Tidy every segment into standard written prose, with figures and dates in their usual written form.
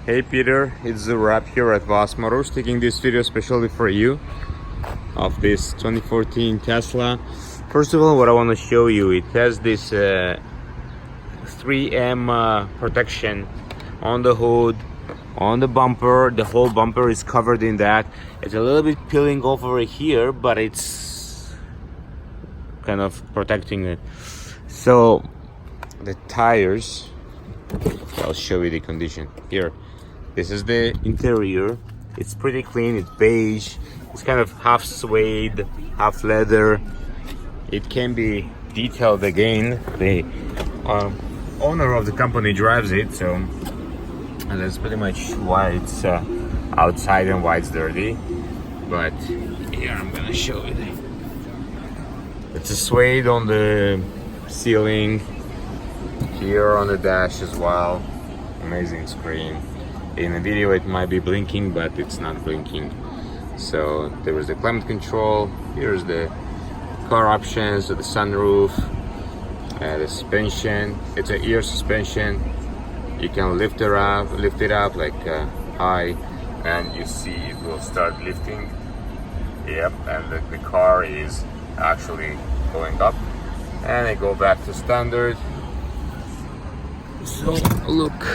Hey Peter, it's the wrap here at Voss Motors, taking this video especially for you of this 2014 Tesla. First of all, what I want to show you, it has this 3M protection on the hood, on the bumper. The whole bumper is covered in that. It's a little bit peeling off over here, but it's kind of protecting it. So the tires, I'll show you the condition here. This is the interior. It's pretty clean. It's beige. It's kind of half suede, half leather. It can be detailed again. The owner of the company drives it, so and that's pretty much why it's outside and why it's dirty. But here I'm gonna show you. It's a suede on the ceiling, here on the dash as well. Amazing screen. In the video it might be blinking, but it's not blinking. So there was the climate control. Here's the car options, so the sunroof, the suspension. It's an ear suspension. You can lift it up like high, and you see it will start lifting. Yep, and the car is actually going up, and I go back to standard. So look,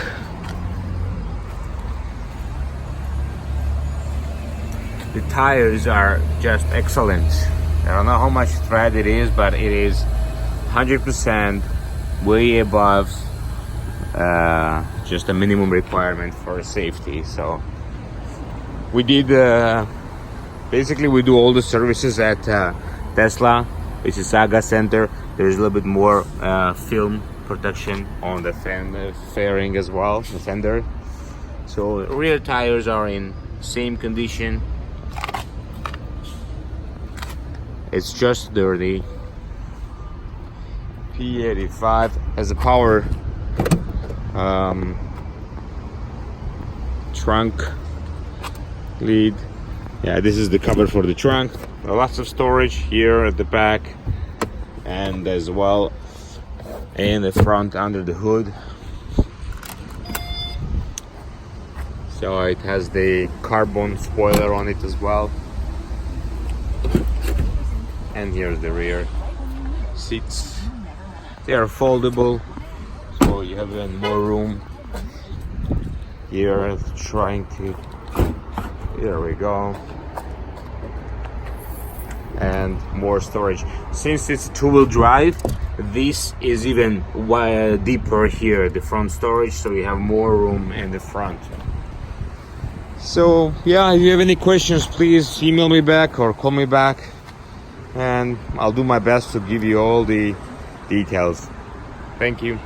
the tires are just excellent. I don't know how much tread it is, but it is 100%, way above just a minimum requirement for safety. So we did basically we do all the services at Tesla, which is Saga Center. There's a little bit more film protection on the fairing as well, the fender. So rear tires are in same condition. It's just dirty. P85 has a power trunk lead. Yeah, this is the cover for the trunk. Lots of storage here at the back, and as well in the front under the hood. So it has the carbon spoiler on it as well. And here's the rear seats. They are foldable, so you have even more room here. There we go. And more storage. Since it's two-wheel drive, this is even deeper here, the front storage, so you have more room in the front. So yeah, if you have any questions, please email me back or call me back, and I'll do my best to give you all the details. Thank you.